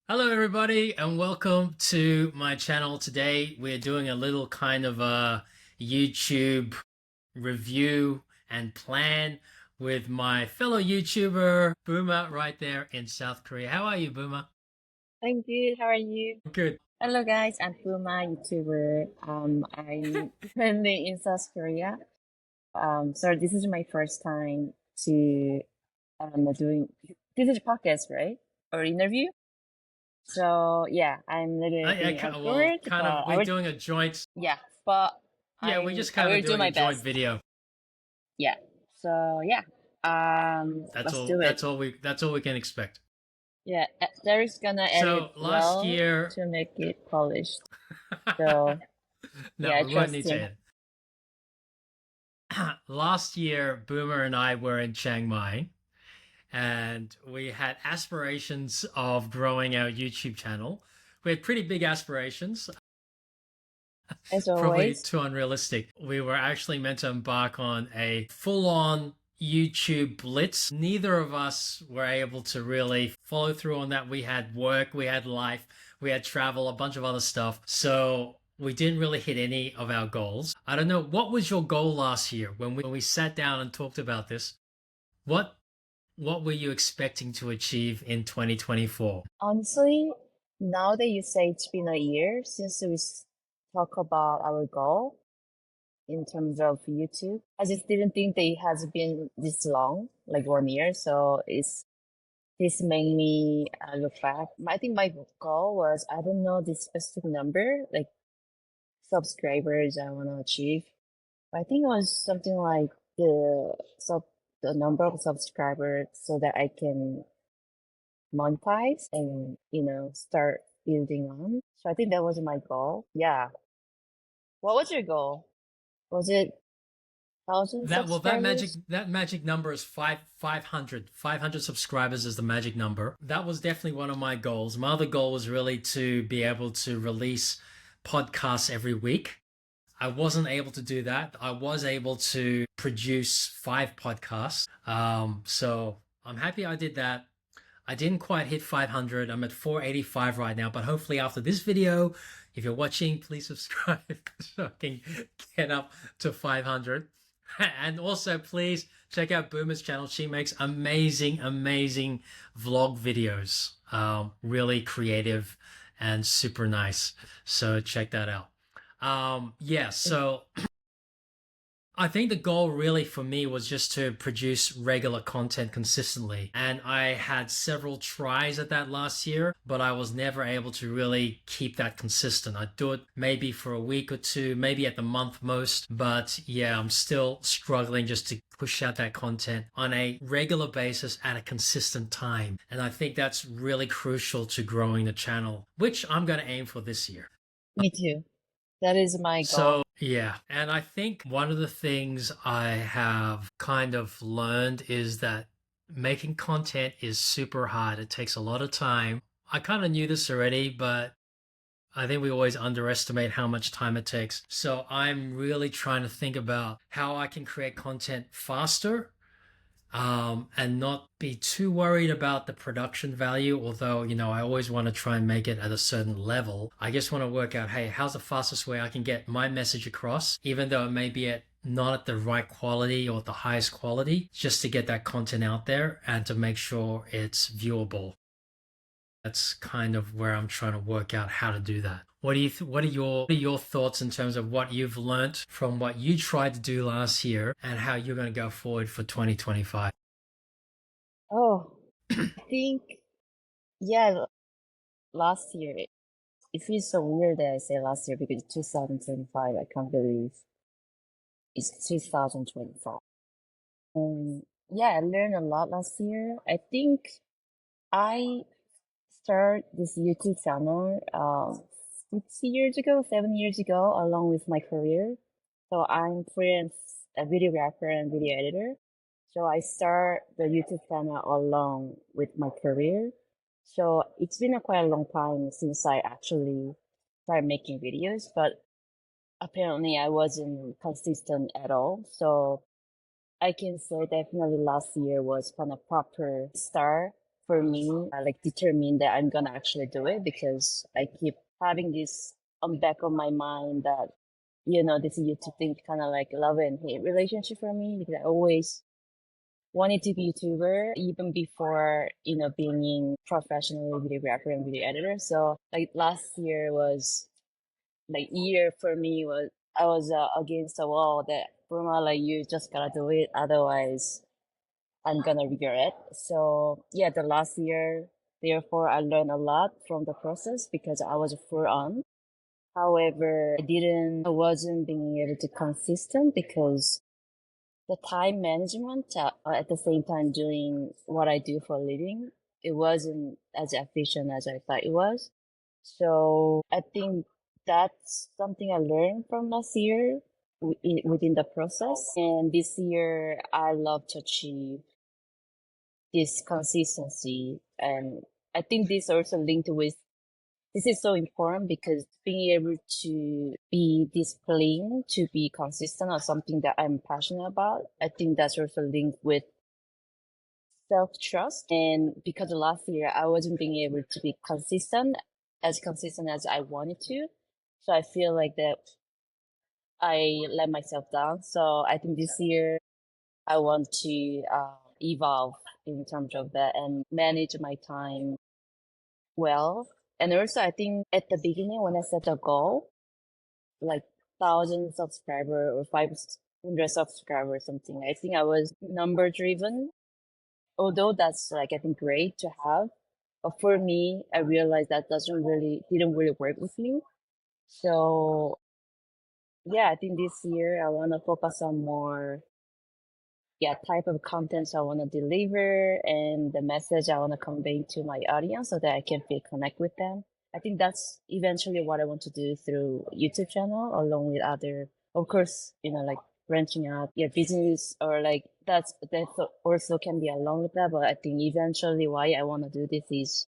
Hello, everybody, and welcome to my channel. Today, we're doing a little kind of a YouTube review and plan with my fellow YouTuber, Boomer, right there in South Korea. How are you, Boomer? I'm good. How are you? Good. Hello, guys. I'm Puma, YouTuber. I'm currently in South Korea. So this is my first time to doing this is a podcast, right? Or interview. So yeah, I'm literally feeling Well, awkward, kind of, but I we're would doing a joint, yeah, but yeah, we're just I kind of will do doing a my joint best. video. Yeah. So yeah, let's do it. That's all we can expect. Yeah, Derek's gonna edit So last well year, to make it polished. So yeah, no, I we won't trust need to him. edit. Last year, Boomer and I were in Chiang Mai and we had aspirations of growing our YouTube channel. We had pretty big aspirations, As probably always. too unrealistic. We were actually meant to embark on a full on YouTube blitz. Neither of us were able to really follow through on that. We had work, we had life, we had travel, a bunch of other stuff. So we didn't really hit any of our goals. I don't know, what was your goal last year when we sat down and talked about this? What what were you expecting to achieve in 2024? Honestly, now that you say it's been a year since we talk about our goal in terms of YouTube, I just didn't think that it has been this long, like 1 year. So this made me look back. I think my goal was, I don't know the specific number, like subscribers I want to achieve. But I think it was something like the number of subscribers so that I can monetize and start building on. So I think that was my goal. Yeah. What was your goal? Was it 1,000 subscribers? That magic number is 500 subscribers is the magic number. That was definitely one of my goals. My other goal was really to be able to release podcasts every week. I wasn't able to do that. I was able to produce 5 podcasts. So I'm happy I did that. I didn't quite hit 500. I'm at 485 right now, but hopefully after this video, if you're watching, please subscribe so I can get up to 500. And also, please check out Boomer's channel. She makes amazing, amazing vlog videos. Really creative and super nice. So check that out. Yeah, so I think the goal really for me was just to produce regular content consistently. And I had several tries at that last year, but I was never able to really keep that consistent. I'd do it maybe for a week or two, maybe at the month most. But yeah, I'm still struggling just to push out that content on a regular basis at a consistent time. And I think that's really crucial to growing the channel, which I'm going to aim for this year. Me too. That is my So, goal. yeah. And I think one of the things I have kind of learned is that making content is super hard. It takes a lot of time. I kind of knew this already, but I think we always underestimate how much time it takes. So I'm really trying to think about how I can create content faster, and not be too worried about the production value. Although, I always want to try and make it at a certain level. I just want to work out, hey, how's the fastest way I can get my message across, even though it may be not at the right quality or the highest quality, just to get that content out there and to make sure it's viewable. That's kind of where I'm trying to work out how to do that. What are your thoughts in terms of what you've learnt from what you tried to do last year and how you're going to go forward for 2025? Oh, I think, yeah, last year, it feels so weird that I say last year because 2025, I can't believe it's 2025. Yeah, I learned a lot last year. I think I started this YouTube channel 6 years ago, 7 years ago, along with my career. So I'm freelance a videographer and video editor. So I start the YouTube channel along with my career. So it's been a quite a long time since I actually started making videos, but apparently I wasn't consistent at all. So I can say definitely last year was kind of proper start for me, like determined that I'm gonna actually do it because I keep having this on back of my mind that this YouTube thing kind of like love and hate relationship for me because I always wanted to be YouTuber even before being professional videographer and video editor. So like last year was like year for me was I was against the wall that Burma like you just gotta do it otherwise I'm gonna regret. So yeah, the last year therefore I learned a lot from the process because I was full on. However, I wasn't being able to consistent because the time management at the same time doing what I do for a living, it wasn't as efficient as I thought it was. So I think that's something I learned from last year within the process. And this year, I love to achieve this consistency. And I think this also linked with this is so important because being able to be disciplined, to be consistent on something that I'm passionate about, I think that's also linked with self-trust. And because last year I wasn't being able to be consistent as I wanted to. So I feel like that I let myself down. So I think this year I want to evolve in terms of that and manage my time well. And also, I think at the beginning when I set a goal, like 1,000 subscriber or 500 subscriber or something, I think I was number driven. Although that's like I think great to have, but for me, I realized that didn't really work with me. So yeah, I think this year I want to focus on more type of contents I want to deliver and the message I want to convey to my audience so that I can feel connect with them. I think that's eventually what I want to do through YouTube channel along with other, of course, like branching out your business or like that also can be along with that. But I think eventually why I want to do this is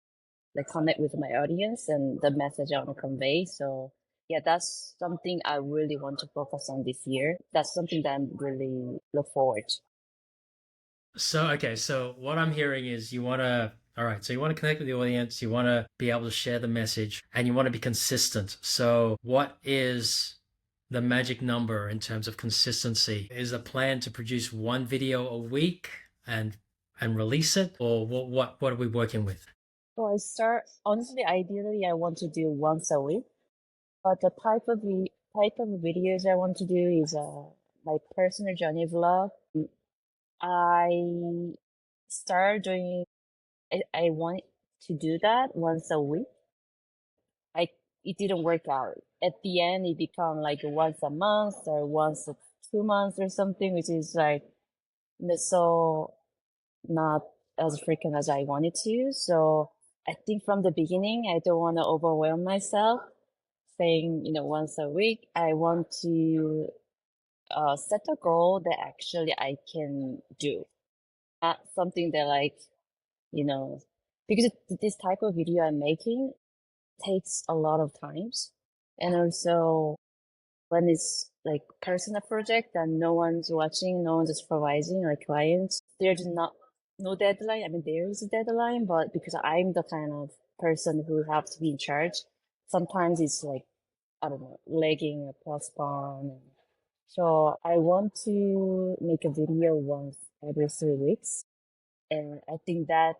like connect with my audience and the message I want to convey. So yeah, that's something I really want to focus on this year. That's something that I'm really look forward to. So, okay, so what I'm hearing is all right, so you want to connect with the audience, you want to be able to share the message, and you want to be consistent. So, what is the magic number in terms of consistency? Is the plan to produce one video a week and release it, or what are we working with? So honestly, ideally, I want to do once a week, but the type of videos I want to do is my personal journey vlog. I started doing I want to do that once a week. It didn't work out. At the end, it become like once a month or once a 2 months or something, which is like so not as frequent as I wanted to. So I think from the beginning, I don't want to overwhelm myself saying, once a week. I want to set a goal that actually I can do. Not something that like, you know, because this type of video I'm making takes a lot of times. And also when it's like personal project and no one's watching, no one's supervising like clients, there's no deadline. I mean, there is a deadline, but because I'm the kind of person who have to be in charge, sometimes it's like, I don't know, lagging or postpone. So I want to make a video once every 3 weeks. And I think I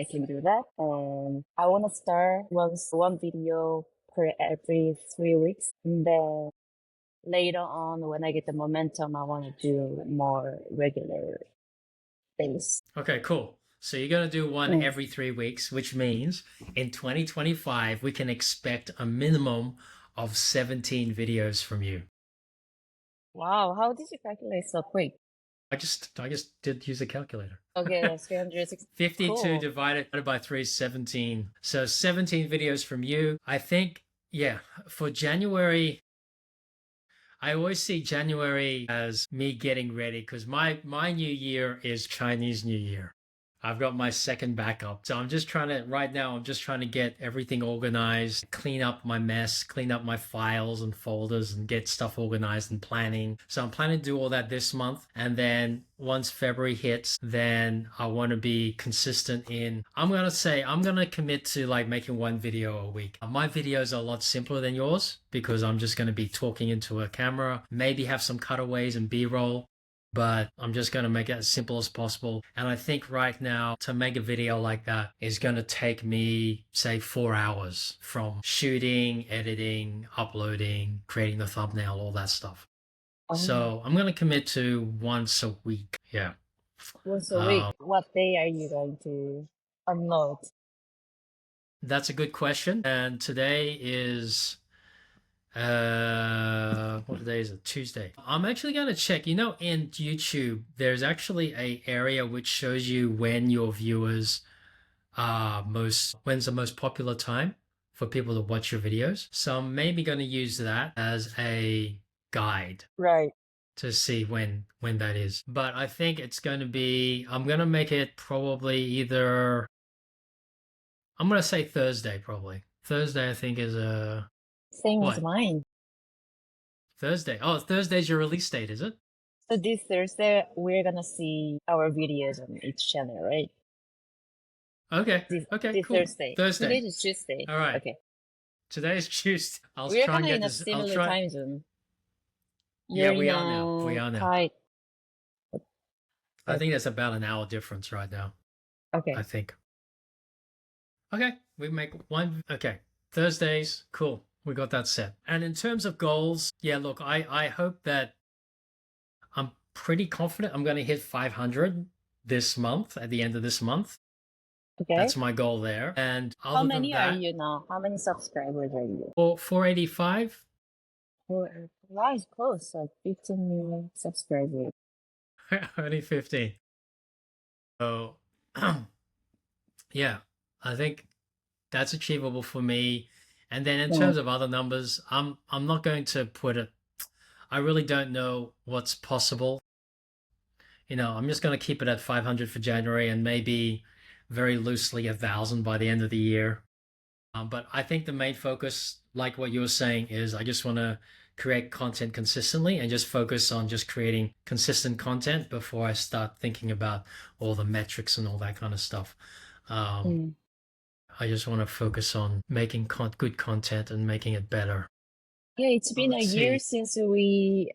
can do that. And I want to start one video per every 3 weeks. And then later on, when I get the momentum, I want to do more regular things. Okay, cool. So you're going to do one every 3 weeks, which means in 2025, we can expect a minimum of 17 videos from you. Wow, how did you calculate so quick? I just did use a calculator. Okay, that's 360. 52 Cool. divided by 3 is 17. So 17 videos from you. I think, yeah, for January, I always see January as me getting ready because my new year is Chinese New Year. I've got my second backup. So right now, I'm just trying to get everything organized, clean up my mess, clean up my files and folders, and get stuff organized and planning. So I'm planning to do all that this month. And then once February hits, then I want to be consistent I'm going to commit to like making one video a week. My videos are a lot simpler than yours because I'm just going to be talking into a camera, maybe have some cutaways and B-roll, but I'm just going to make it as simple as possible. And I think right now to make a video like that is going to take me, say, 4 hours from shooting, editing, uploading, creating the thumbnail, all that stuff. Oh, So I'm going to commit to once a week. Yeah. once a week. What day are you going to upload? That's a good question. And today is what day is it? Tuesday. I'm actually going to check. You know, in YouTube, there's actually a area which shows you when your viewers are when's the most popular time for people to watch your videos. So I'm maybe going to use that as a guide Right. to see when that is. But I think I'm going to make it probably I'm going to say Thursday probably. Thursday I think is Same as what? mine. Thursday. Oh, Thursday's your release date, is it? So this Thursday, we're gonna see our videos on each channel, right? Okay. This, Okay, this cool. Thursday. Thursday. Today is Tuesday. All right. Okay. Today's Tuesday. I'll We're try and kind of get in a this. I'll similar try. time zone. Yeah, You're we in are now. We are now. Thai. I think that's about an hour difference right now. Okay. I think. Okay, we make one. Okay, Thursdays. Cool. We got that set. And in terms of goals, yeah, look, I hope that I'm pretty confident I'm going to hit 500 this month, at the end of this month. Okay. That's my goal there. And How other many than are that, you now? How many subscribers are you? 485. Wow, it's close. Like 15 million subscribers. Only 15. So, yeah, I think that's achievable for me. And then in Yeah. terms of other numbers, I'm not going to put it. I really don't know what's possible. You know, I'm just going to keep it at 500 for January and maybe very loosely 1,000 by the end of the year. But I think the main focus, like what you were saying, is I just want to create content consistently and just focus on just creating consistent content before I start thinking about all the metrics and all that kind of stuff. Mm. I just want to focus on making good content and making it better. Yeah, it's been a Let's year see. since we,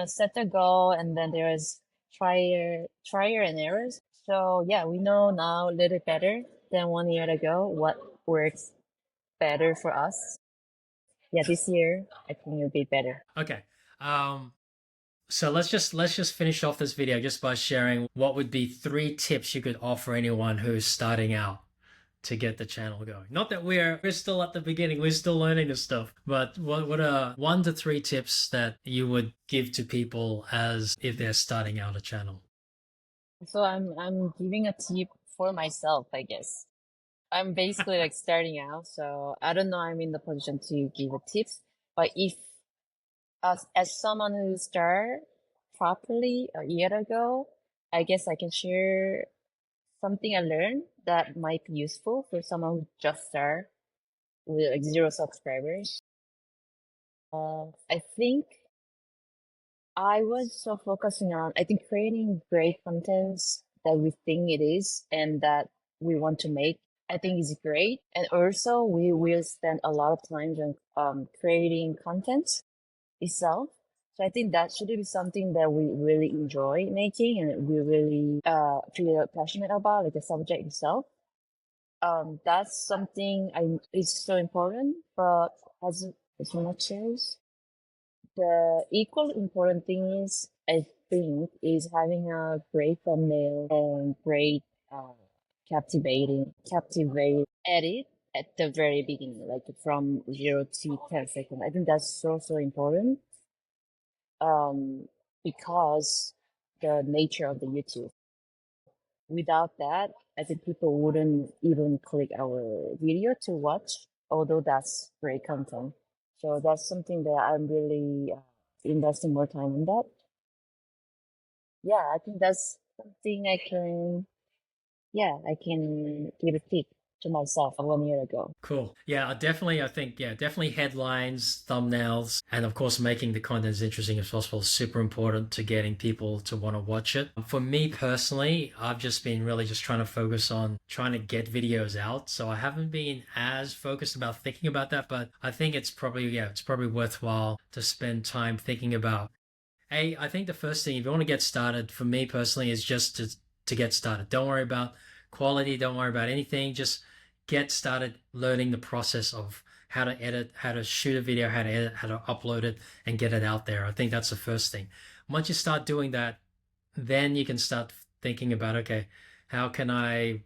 set a goal, and then there was trial and errors. So yeah, we know now a little better than 1 year ago what works better for us. Yeah, this year I think it'll be better. Okay. So let's just finish off this video just by sharing what would be 3 tips you could offer anyone who's starting out to get the channel going. Not that we're still at the beginning, we're still learning this stuff, but what are 1 to 3 tips that you would give to people as if they're starting out a channel? So I'm giving a tip for myself, I guess. I'm basically like starting out, so I don't know I'm in the position to give a tips, but if as someone who started properly a year ago, I guess I can share something I learned that might be useful for someone who just started with like 0 subscribers. I think I was so focusing on, I think, creating great contents that we think it is and that we want to make, I think is great. And also we will spend a lot of time on creating content itself. So I think that should be something that we really enjoy making and we really feel passionate about, like the subject itself. That's something is so important, but as much as the equal important thing is, I think, is having a great thumbnail and great uh, captivate edit at the very beginning, like from 0 to 10 seconds. I think that's so important. Because the nature of the YouTube. Without that, I think people wouldn't even click our video to watch, although that's great content. So that's something that I'm really investing more time in that. Yeah, I think that's something I can yeah, I can give a tip to myself 1 year ago. Cool. Yeah, I think, yeah, definitely headlines, thumbnails, and of course, making the content as interesting as possible is super important to getting people to want to watch it. For me personally, I've just been really just trying to focus on trying to get videos out. So I haven't been as focused about thinking about that, but I think it's probably, yeah, it's probably worthwhile to spend time thinking about. Hey, I think the first thing, if you want to get started, for me personally, is just to get started. Don't worry about quality, don't worry about anything. Just get started learning the process of how to edit, how to shoot a video, how to edit, how to upload it, and get it out there. I think that's the first thing. Once you start doing that, then you can start thinking about, okay, how can I,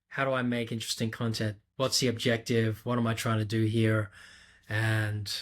how do I make interesting content? What's the objective? What am I trying to do here? And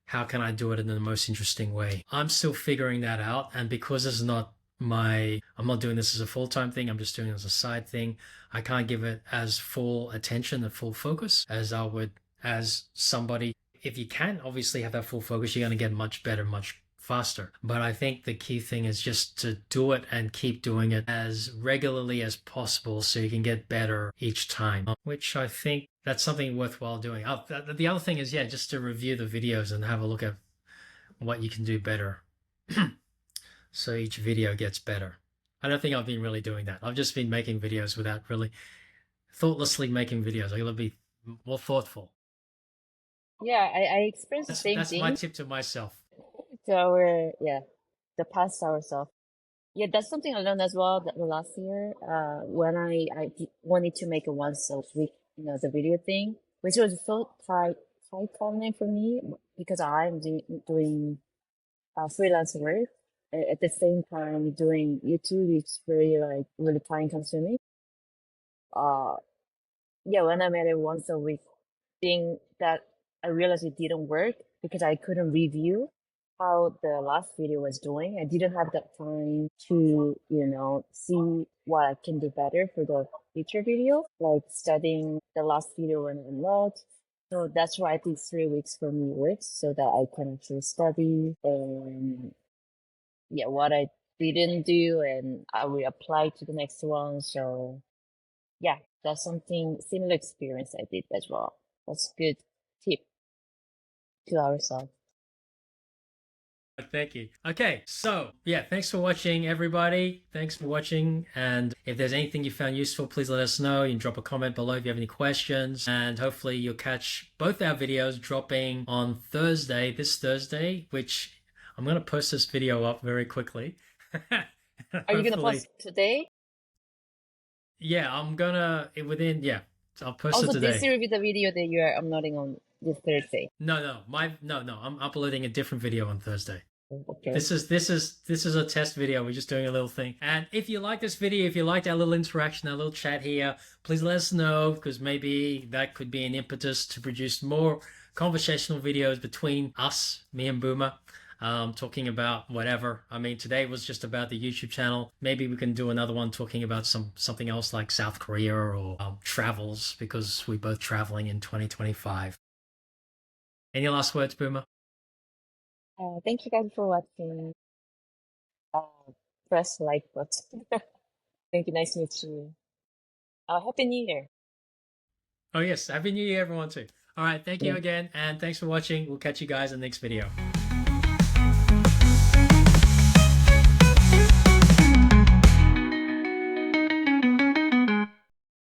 how can I do it in the most interesting way? I'm still figuring that out. And because this is not I'm not doing this as a full-time thing, I'm just doing it as a side thing. I can't give it as full attention and full focus as I would as somebody. If you can obviously have that full focus, you're going to get much better, much faster. But I think the key thing is just to do it and keep doing it as regularly as possible so you can get better each time, which I think that's something worthwhile doing. The other thing is, yeah, just to review the videos and have a look at what you can do better. So each video gets better. I don't think I've been really doing that. I've just been making videos without really thoughtlessly making videos. I gotta be more thoughtful. Yeah, I experienced the same That's my thing tip to myself. to our, yeah, the past ourselves. Yeah, that's something I learned as well the last year. When wanted to make a once a week, the video thing, which was so quite challenging for me because I'm doing freelance work. At the same time, doing YouTube is very like really time consuming. Uh, yeah, when I made it once a week thing, that I realized it didn't work because I couldn't review how the last video was doing. I didn't have that time to, see what I can do better for the future video, like studying the last video when I unlocked. So that's why I think 3 weeks for me works so that I can actually study and yeah, what I didn't do and I will apply to the next one. So yeah, that's something similar experience I did as well. That's a good tip to ourselves. Thank you. Okay, so yeah, thanks for watching, everybody. Thanks for watching. And if there's anything you found useful, please let us know. You can drop a comment below if you have any questions. And hopefully you'll catch both our videos dropping on Thursday, this Thursday, which I'm going to post this video up very quickly. Are you gonna post today? Yeah, I'm gonna yeah, I'll post it Also, today. this will be the video that you are uploading on this Thursday. No, I'm uploading a different video on Thursday. Okay. This is a test video. We're just doing a little thing. And if you like this video, if you liked our little interaction, our little chat here, please let us know because maybe that could be an impetus to produce more conversational videos between us, me and Boomer, talking about whatever. I mean, today was just about the YouTube channel. Maybe we can do another one talking about something else like South Korea or travels because we're both traveling in 2025. Any last words, Boomer? Thank you guys for watching. Press like button. Thank you. Nice to meet you. Happy New Year. Oh yes, Happy New Year everyone too. All right, thank you again and thanks for watching. We'll catch you guys in the next video.